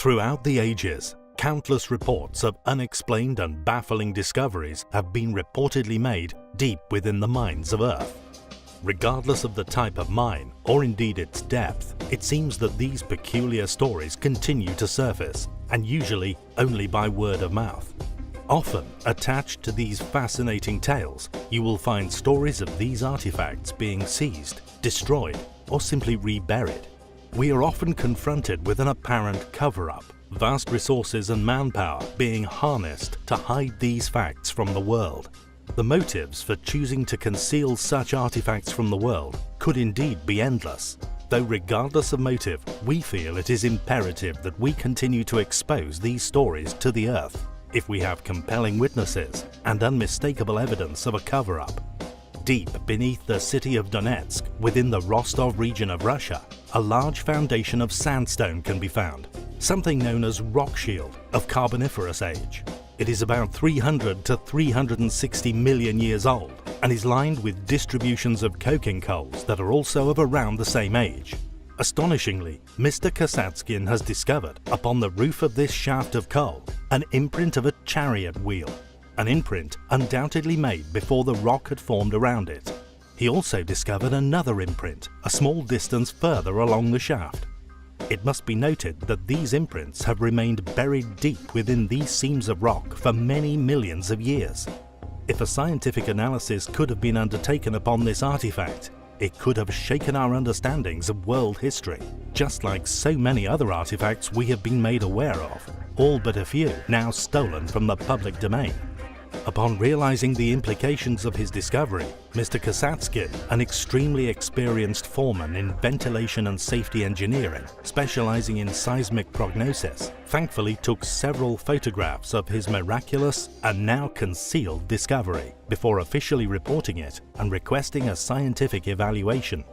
Throughout the ages, countless reports of unexplained and baffling discoveries have been reportedly made deep within the mines of Earth. Regardless of the type of mine, or indeed its depth, it seems that these peculiar stories continue to surface, and usually only by word of mouth. Often, attached to these fascinating tales, you will find stories of these artifacts being seized, destroyed, or simply reburied. We are often confronted with an apparent cover-up, vast resources and manpower being harnessed to hide these facts from the world. The motives for choosing to conceal such artifacts from the world could indeed be endless, though regardless of motive, we feel it is imperative that we continue to expose these stories to the earth if we have compelling witnesses and unmistakable evidence of a cover-up. Deep beneath the city of Donetsk, within the Rostov region of Russia, a large foundation of sandstone can be found, something known as rock shield of Carboniferous age. It is about 300 to 360 million years old and is lined with distributions of coking coals that are also of around the same age. Astonishingly, Mr. Kasatskin has discovered, upon the roof of this shaft of coal, an imprint of a chariot wheel, an imprint undoubtedly made before the rock had formed around it. He also discovered another imprint, a small distance further along the shaft. It must be noted that these imprints have remained buried deep within these seams of rock for many millions of years. If a scientific analysis could have been undertaken upon this artifact, it could have shaken our understandings of world history, just like so many other artifacts we have been made aware of, all but a few now stolen from the public domain. Upon realizing the implications of his discovery, Mr. Kasatskin, an extremely experienced foreman in ventilation and safety engineering, specializing in seismic prognosis, thankfully took several photographs of his miraculous and now concealed discovery before officially reporting it and requesting a scientific evaluation.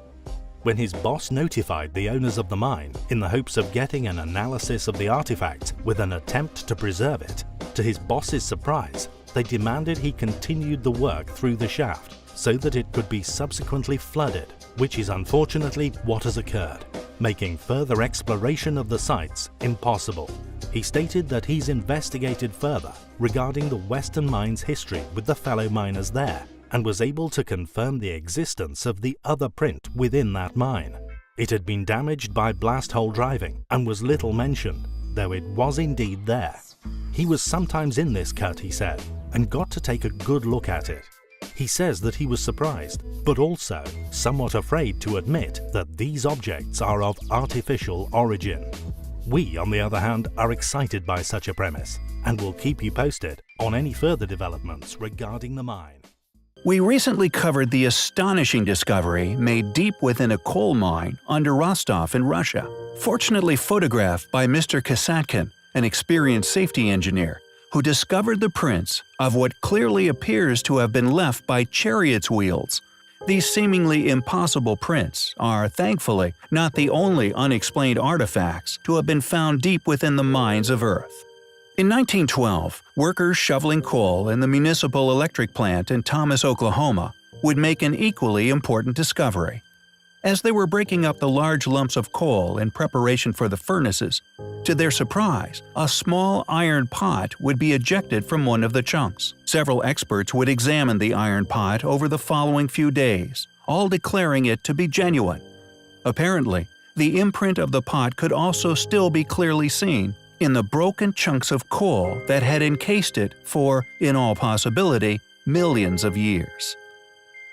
When his boss notified the owners of the mine in the hopes of getting an analysis of the artifact with an attempt to preserve it, to his boss's surprise, they demanded he continued the work through the shaft so that it could be subsequently flooded, which is unfortunately what has occurred, making further exploration of the sites impossible. He stated that he's investigated further regarding the Western Mine's history with the fellow miners there and was able to confirm the existence of the other print within that mine. It had been damaged by blast hole driving and was little mentioned, though it was indeed there. He was sometimes in this cut, he said, and got to take a good look at it. He says that he was surprised, but also somewhat afraid to admit that these objects are of artificial origin. We, on the other hand, are excited by such a premise, and will keep you posted on any further developments regarding the mine. We recently covered the astonishing discovery made deep within a coal mine under Rostov in Russia, fortunately photographed by Mr. Kasatkin, an experienced safety engineer, who discovered the prints of what clearly appears to have been left by chariots' wheels. These seemingly impossible prints are, thankfully, not the only unexplained artifacts to have been found deep within the mines of Earth. In 1912, workers shoveling coal in the municipal electric plant in Thomas, Oklahoma, would make an equally important discovery. As they were breaking up the large lumps of coal in preparation for the furnaces, to their surprise, a small iron pot would be ejected from one of the chunks. Several experts would examine the iron pot over the following few days, all declaring it to be genuine. Apparently, the imprint of the pot could also still be clearly seen in the broken chunks of coal that had encased it for, in all possibility, millions of years.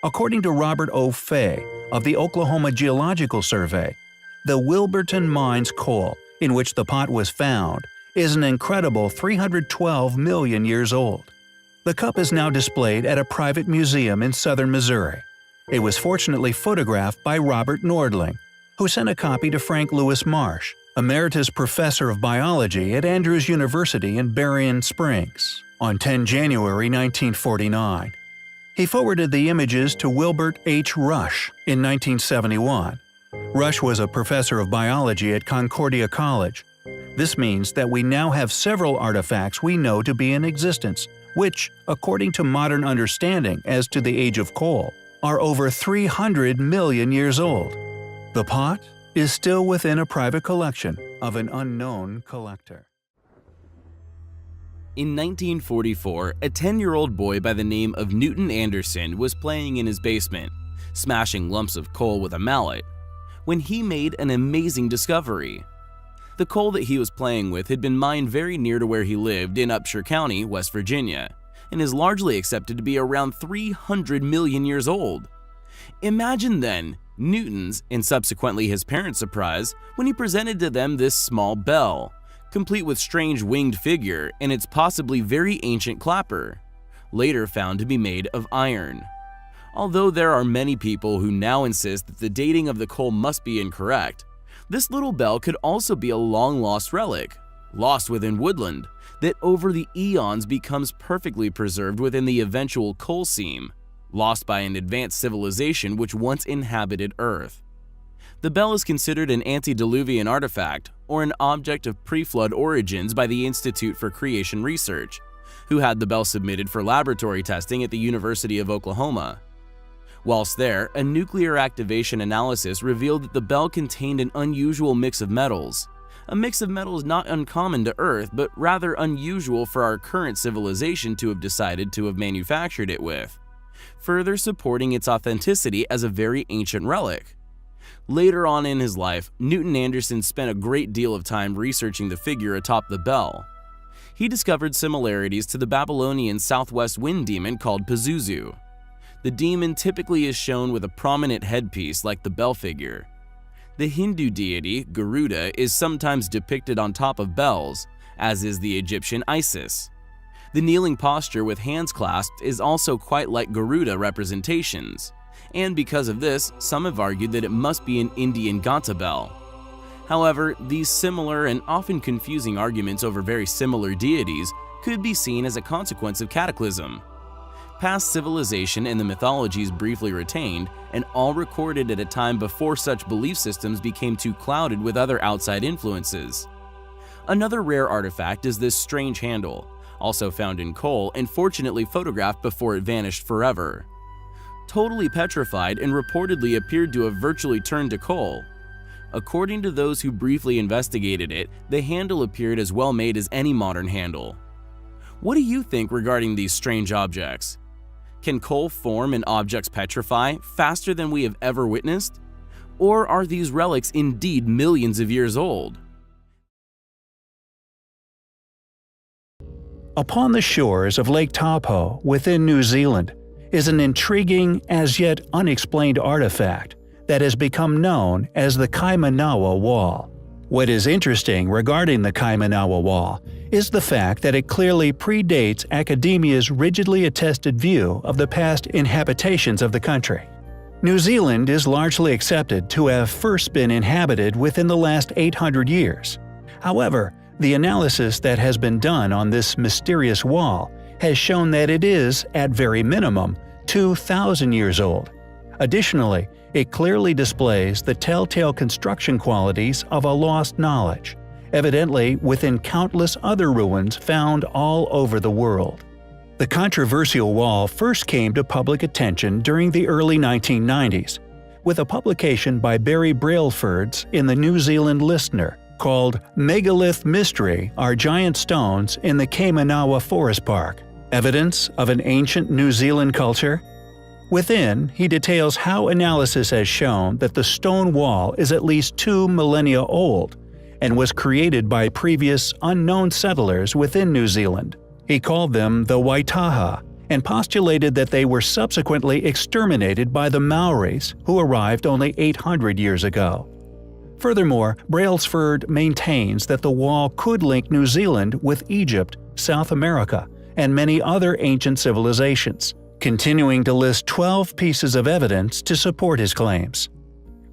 According to Robert O. Fay of the Oklahoma Geological Survey, the Wilburton Mines coal, in which the pot was found, is an incredible 312 million years old. The cup is now displayed at a private museum in southern Missouri. It was fortunately photographed by Robert Nordling, who sent a copy to Frank Lewis Marsh, emeritus professor of biology at Andrews University in Berrien Springs, on 10 January 1949. He forwarded the images to Wilbert H. Rush in 1971. Rush was a professor of biology at Concordia College. This means that we now have several artifacts we know to be in existence, which, according to modern understanding as to the age of coal, are over 300 million years old. The pot is still within a private collection of an unknown collector. In 1944, a 10-year-old boy by the name of Newton Anderson was playing in his basement, smashing lumps of coal with a mallet, when he made an amazing discovery. The coal that he was playing with had been mined very near to where he lived in Upshur County, West Virginia, and is largely accepted to be around 300 million years old. Imagine then Newton's and subsequently his parents' surprise when he presented to them this small bell, complete with strange winged figure and its possibly very ancient clapper, later found to be made of iron. Although there are many people who now insist that the dating of the coal must be incorrect, this little bell could also be a long-lost relic, lost within woodland, that over the eons becomes perfectly preserved within the eventual coal seam, lost by an advanced civilization which once inhabited Earth. The bell is considered an antediluvian artifact or an object of pre-flood origins by the Institute for Creation Research, who had the bell submitted for laboratory testing at the University of Oklahoma. Whilst there, a nuclear activation analysis revealed that the bell contained an unusual mix of metals, a mix of metals not uncommon to Earth but rather unusual for our current civilization to have decided to have manufactured it with, further supporting its authenticity as a very ancient relic. Later on in his life, Newton Anderson spent a great deal of time researching the figure atop the bell. He discovered similarities to the Babylonian southwest wind demon called Pazuzu. The demon typically is shown with a prominent headpiece like the bell figure. The Hindu deity, Garuda, is sometimes depicted on top of bells, as is the Egyptian Isis. The kneeling posture with hands clasped is also quite like Garuda representations, and because of this, some have argued that it must be an Indian Ganta bell. However, these similar and often confusing arguments over very similar deities could be seen as a consequence of cataclysm. Past civilization and the mythologies briefly retained, and all recorded at a time before such belief systems became too clouded with other outside influences. Another rare artifact is this strange handle, also found in coal and fortunately photographed before it vanished forever. Totally petrified and reportedly appeared to have virtually turned to coal. According to those who briefly investigated it, the handle appeared as well made as any modern handle. What do you think regarding these strange objects? Can coal form and objects petrify faster than we have ever witnessed? Or are these relics indeed millions of years old? Upon the shores of Lake Taupo within New Zealand is an intriguing, as yet unexplained artifact that has become known as the Kaimanawa Wall. What is interesting regarding the Kaimanawa Wall is the fact that it clearly predates academia's rigidly attested view of the past inhabitations of the country. New Zealand is largely accepted to have first been inhabited within the last 800 years. However, the analysis that has been done on this mysterious wall has shown that it is, at very minimum, 2,000 years old. Additionally, it clearly displays the telltale construction qualities of a lost knowledge, evidently within countless other ruins found all over the world. The controversial wall first came to public attention during the early 1990s, with a publication by Barry Brailsford's in the New Zealand Listener called "Megalith Mystery Are Giant Stones in the Kaimanawa Forest Park: Evidence of an Ancient New Zealand Culture?" Within, he details how analysis has shown that the stone wall is at least 2 millennia old and was created by previous unknown settlers within New Zealand. He called them the Waitaha and postulated that they were subsequently exterminated by the Maoris, who arrived only 800 years ago. Furthermore, Brailsford maintains that the wall could link New Zealand with Egypt, South America, and many other ancient civilizations, continuing to list 12 pieces of evidence to support his claims.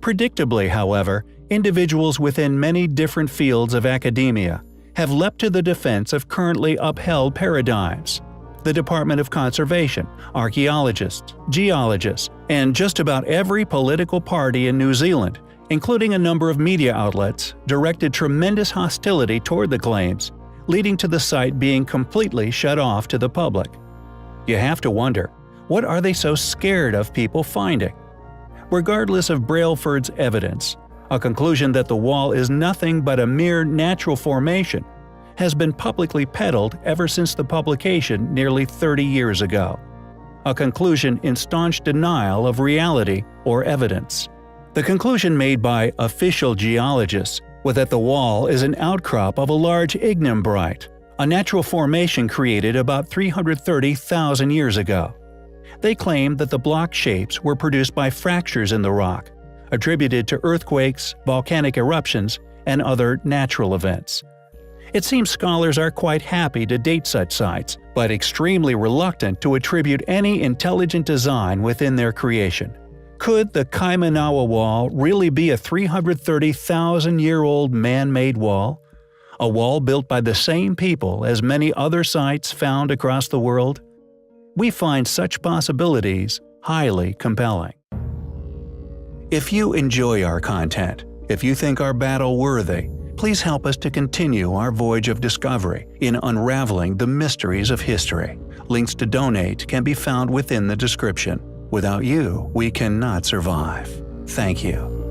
Predictably, however, individuals within many different fields of academia have leapt to the defense of currently upheld paradigms. The Department of Conservation, archaeologists, geologists, and just about every political party in New Zealand, including a number of media outlets, directed tremendous hostility toward the claims, leading to the site being completely shut off to the public. You have to wonder, what are they so scared of people finding? Regardless of Brailsford's evidence, A conclusion that the wall is nothing but a mere natural formation has been publicly peddled ever since the publication nearly 30 years ago. A conclusion in staunch denial of reality or evidence. The conclusion made by official geologists was that the wall is an outcrop of a large ignimbrite, a natural formation created about 330,000 years ago. They claimed that the block shapes were produced by fractures in the rock, attributed to earthquakes, volcanic eruptions, and other natural events. It seems scholars are quite happy to date such sites, but extremely reluctant to attribute any intelligent design within their creation. Could the Kaimanawa Wall really be a 330,000-year-old man-made wall? A wall built by the same people as many other sites found across the world? We find such possibilities highly compelling. If you enjoy our content, if you think our battle worthy, please help us to continue our voyage of discovery in unraveling the mysteries of history. Links to donate can be found within the description. Without you, we cannot survive. Thank you.